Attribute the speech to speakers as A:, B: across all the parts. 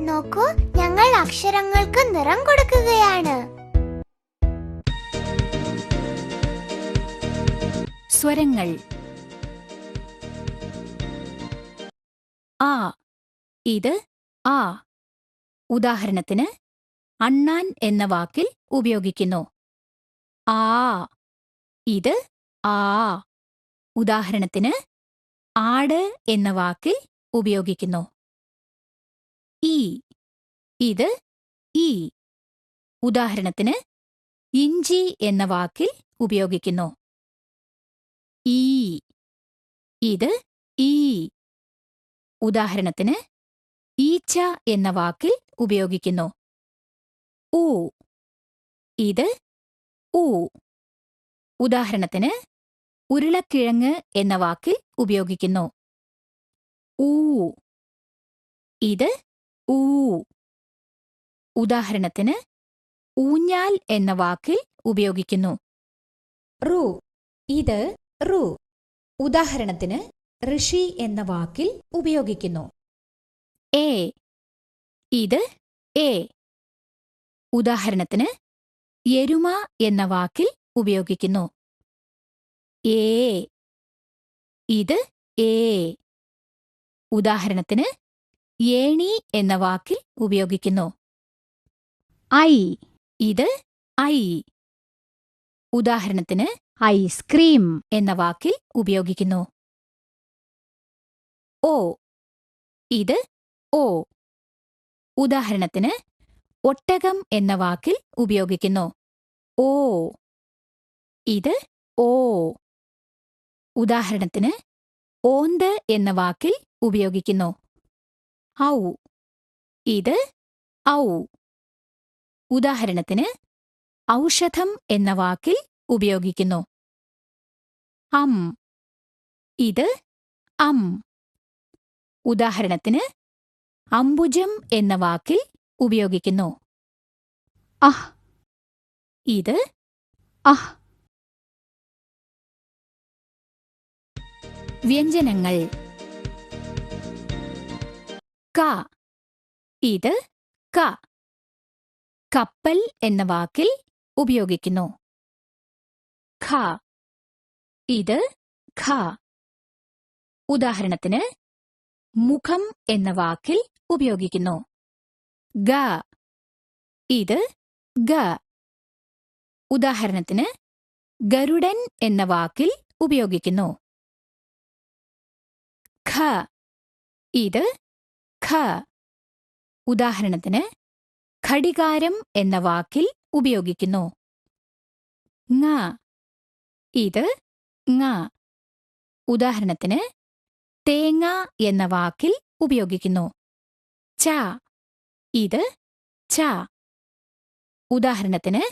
A: നോക്കൂ, ഞങ്ങൾ അക്ഷരങ്ങൾക്ക് നിറം കൊടുക്കുകയാണ്.
B: സ്വരങ്ങൾ. ആ. ഇത് ആ. ഉദാഹരണത്തിന് അണ്ണാൻ എന്ന വാക്കിൽ ഉപയോഗിക്കുന്നു. ആ. ഇത് ആ. ഉദാഹരണത്തിന് ആട് എന്ന വാക്കിൽ ഉപയോഗിക്കുന്നു. ഈ. ഇത് ഈ. ഉദാഹരണത്തിന് ഇഞ്ചി എന്ന വാക്കിൽ ഉപയോഗിക്കുന്നു. ഈ. ഇത് ഈ. ഉദാഹരണത്തിന് ഈച്ച എന്ന വാക്കിൽ ഉപയോഗിക്കുന്നു. ഊ. ഇത് ഊ. ഉദാഹരണത്തിന് ഉരുളക്കിഴങ്ങ് എന്ന വാക്കിൽ ഉപയോഗിക്കുന്നു. ഊ. ഇത് ഊ. ഉദാഹരണത്തിന് ഊഞ്ഞാൽ എന്ന വാക്കിൽ ഉപയോഗിക്കുന്നു.
C: റു. ഇത് റു. ഉദാഹരണത്തിന് ഋഷി എന്ന വാക്കിൽ ഉപയോഗിക്കുന്നു.
B: എ. ഇത് എ. ഉദാഹരണത്തിന് എരുമ എന്ന വാക്കിൽ ഉപയോഗിക്കുന്നു. ഏ. ഇത് ഏ. ഉദാഹരണത്തിന് ഏണി എന്ന വാക്കിൽ ഉപയോഗിക്കുന്നു. ഐ. ഇത് ഐ. ഉദാഹരണത്തിന് ഐസ്ക്രീം എന്ന വാക്കിൽ ഉപയോഗിക്കുന്നു. ഓ. ഇത് ഓ. ഉദാഹരണത്തിന് ഒട്ടകം എന്ന വാക്കിൽ ഉപയോഗിക്കുന്നു. ഓ. ഇത് ഓ. ഉദാഹരണത്തിന് ഓന്ത് എന്ന വാക്കിൽ ഉപയോഗിക്കുന്നു. ഔ. ഇത് ഔ. ഉദാഹരണത്തിന് ഔഷധം എന്ന വാക്കിൽ ഉപയോഗിക്കുന്നു. അം. ഇത് അം. ഉദാഹരണത്തിന് അംബുജം എന്ന വാക്കിൽ ഉപയോഗിക്കുന്നു. അഹ്. ഇത് അഹ്. വ്യഞ്ജനങ്ങൾ. ക. ഇത് ക. കപ്പൽ എന്ന വാക്കിൽ ഉപയോഗിക്കുന്നു. ഖ. ഇത് ഖ. ഉദാഹരണത്തിന് മുഖം എന്ന വാക്കിൽ ഉപയോഗിക്കുന്നു. ഗ. ഇത് ഗ. ഉദാഹരണത്തിന് ഗരുഡൻ എന്ന വാക്കിൽ ഉപയോഗിക്കുന്നു. ഖ. ഇത് ഖ. ഉദാഹരണത്തിന് ഘടികാരം എന്ന വാക്കിൽ ഉപയോഗിക്കുന്നു. ങ. ഇത് ങ. ഉദാഹരണത്തിന് തേങ്ങ എന്ന വാക്കിൽ ഉപയോഗിക്കുന്നു. ച. ഇത് ച. ഉദാഹരണത്തിന്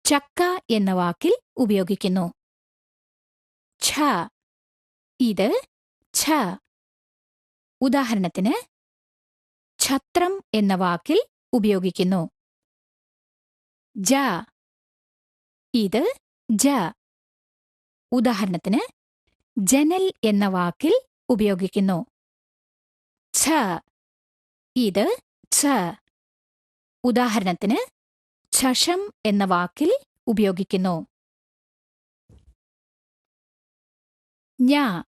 B: ചക്ക എന്ന വാക്കിൽ ഉപയോഗിക്കുന്നു. ഛ. ഇത് ഛ. ഉദാഹരണത്തിന് ഛത്രം എന്ന വാക്കിൽ ഉപയോഗിക്കുന്നു. ജ. ഇത് ജ. ഉദാഹരണത്തിന് ജനൽ എന്ന വാക്കിൽ ഉപയോഗിക്കുന്നു. ഛ. ഇത് ഛ. ഉദാഹരണത്തിന് ഛഷം എന്ന വാക്കിൽ ഉപയോഗിക്കുന്നു. ഞ.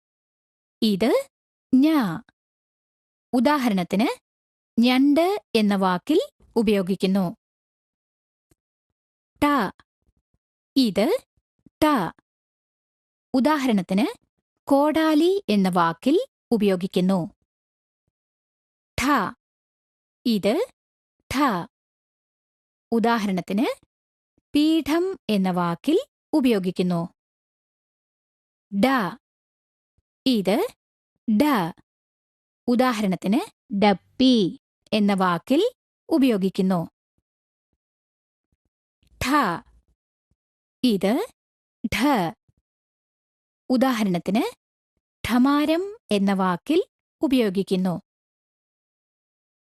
B: ഇത് ഞ. ഉദാഹരണത്തിന് ഞണ്ട് എന്ന വാക്കിൽ ഉപയോഗിക്കുന്നു. ട. ഇത് ട. ഉദാഹരണത്തിന് കോടാലി എന്ന വാക്കിൽ ഉപയോഗിക്കുന്നു. ഠ. ഇത് ഠ. ഉദാഹരണത്തിന് പീഠം എന്ന വാക്കിൽ ഉപയോഗിക്കുന്നു. ഡ. ഇത് ഡ. ഉദാഹരണത്തിന് ഡപ്പി എന്ന വാക്കിൽ ഉപയോഗിക്കുന്നു. ഠ. ഇത് ഠ. ഉദാഹരണത്തിന് ഠമാരം എന്ന വാക്കിൽ ഉപയോഗിക്കുന്നു.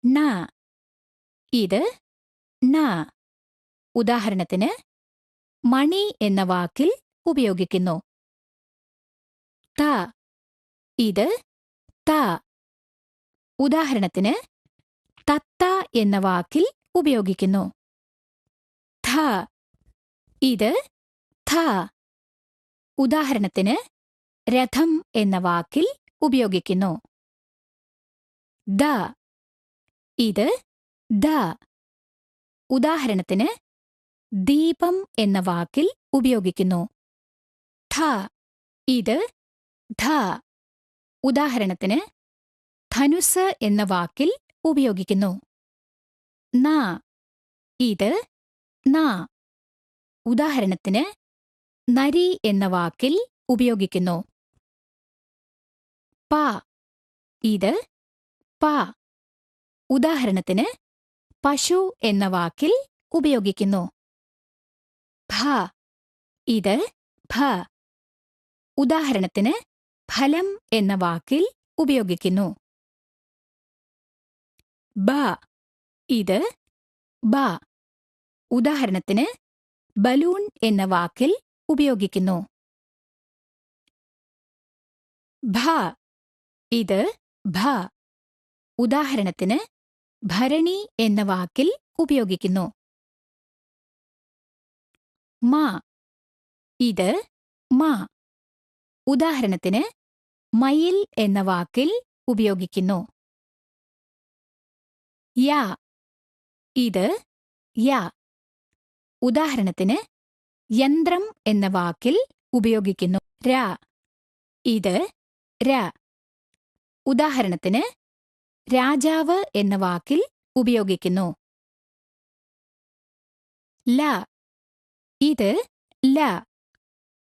B: ണ. ഇത് ണ. ഉദാഹരണത്തിന് മണി എന്ന വാക്കിൽ ഉപയോഗിക്കുന്നു. ത. ഇത് ത. ഉദാഹരണത്തിന് തത്ത എന്ന വാക്കിൽ ഉപയോഗിക്കുന്നു. ഥ. ഇത് ഥ. ഉദാഹരണത്തിന് രഥം എന്ന വാക്കിൽ ഉപയോഗിക്കുന്നു. ദ. ഇത് ദ. ഉദാഹരണത്തിന് ദീപം എന്ന വാക്കിൽ ഉപയോഗിക്കുന്നു. ധ. ഇത് ധ. ഉദാഹരണത്തിന് ധനുസ് എന്ന വാക്കിൽ ഉപയോഗിക്കുന്നു. ന. ഇത് ന. ഉദാഹരണത്തിന് നരി എന്ന വാക്കിൽ ഉപയോഗിക്കുന്നു. പ. ഇത് പ. ഉദാഹരണത്തിന് പശു എന്ന വാക്കിൽ ഉപയോഗിക്കുന്നു. ഭ. ഇത് ഭ. ഉദാഹരണത്തിന് ഫലം എന്ന വാക്കിൽ ഉപയോഗിക്കുന്നു. ബ. ഇത് ബ. ഉദാഹരണത്തിന് ബലൂൺ എന്ന വാക്കിൽ ഉപയോഗിക്കുന്നു. ഭ. ഇത് ഭ. ഉദാഹരണത്തിന് ഭരണി എന്ന വാക്കിൽ ഉപയോഗിക്കുന്നു. മ. ഇത് മ. ഉദാഹരണത്തിന് മയിൽ എന്ന വാക്കിൽ ഉപയോഗിക്കുന്നു. യ. ഇത് യ. ഉദാഹരണത്തിന് യന്ത്രം എന്ന വാക്കിൽ ഉപയോഗിക്കുന്നു. ര. ഇത് ര. ഉദാഹരണത്തിന് രാജാവ് എന്ന വാക്കിൽ ഉപയോഗിക്കുന്നു. ല. ഇത് ല.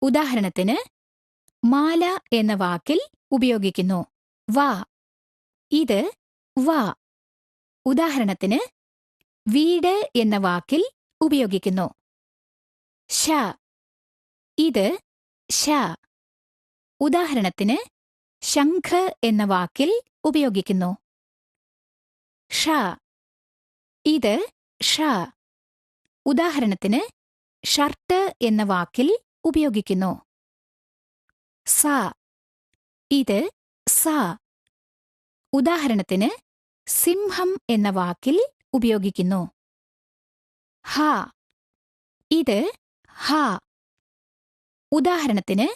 B: ഉദാഹരണത്തിന് മാല എന്ന വാക്കിൽ ഉപയോഗിക്കുന്നു. വ. ഇത് വ. ഉദാഹരണത്തിന് വീട് എന്ന വാക്കിൽ ഉപയോഗിക്കുന്നു. ശ. ഇത് ശ. ഉദാഹരണത്തിന് ശംഖ് എന്ന വാക്കിൽ ഉപയോഗിക്കുന്നു. ഷ. ഇത് ഷ. ഉദാഹരണത്തിന് ഷർട്ട് എന്ന വാക്കിൽ ഉപയോഗിക്കുന്നു. സ. ഇത് സ. ഉദാഹരണത്തിന് സിംഹം എന്ന വാക്കിൽ ഉപയോഗിക്കുന്നു. ഹ. ഇത് ഹ. ഉദാഹരണത്തിന്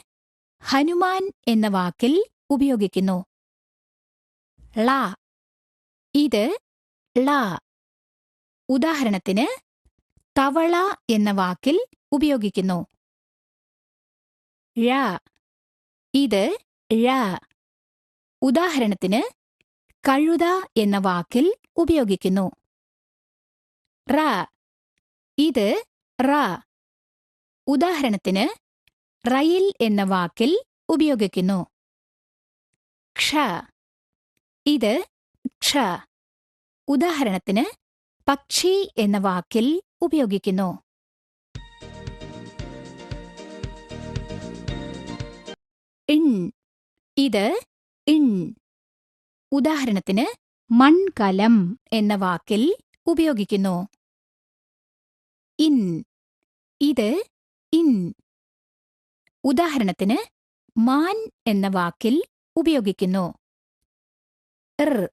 B: ഹനുമാൻ എന്ന വാക്കിൽ ഉപയോഗിക്കുന്നു. ള. ഇത് ള. ഉദാഹരണത്തിന് തവള എന്ന വാക്കിൽ ഉപയോഗിക്കുന്നു. ഴ. ഇത് ഴ. ഉദാഹരണത്തിന് കഴുത എന്ന വാക്കിൽ ഉപയോഗിക്കുന്നു. റ. ഇത് റ. ഉദാഹരണത്തിന് റയിൽ എന്ന വാക്കിൽ ഉപയോഗിക്കുന്നു. ക്ഷ. ഇത് ക്ഷ. ഉദാഹരണത്തിന് പക്ഷി എന്ന വാക്കിൽ ഉപയോഗിക്കുന്നു. ഇൺ. ഇത് ഇൺ. ഉദാഹരണത്തിന് മൺകലം എന്ന വാക്കിൽ ഉപയോഗിക്കുന്നു. ഇൻ. ഇത് ഇൻ. ഉദാഹരണത്തിന് മാൻ എന്ന വാക്കിൽ ഉപയോഗിക്കുന്നു. ഇർ.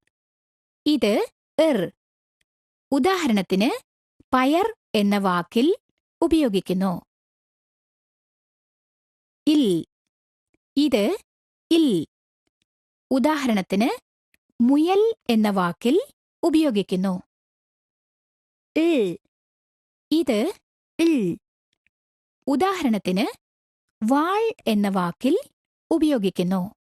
B: ഇത് ഇർ. ഉദാഹരണത്തിന് പയർ എന്ന വാക്കിൽ ഉപയോഗിക്കുന്നു. ഇൽ. ഇത് ഇൽ. ഉദാഹരണത്തിന് മുയൽ എന്ന വാക്കിൽ ഉപയോഗിക്കുന്നു. ഇൾ. ഇത് ഇൾ. ഉദാഹരണത്തിന് വാൾ എന്ന വാക്കിൽ ഉപയോഗിക്കുന്നു.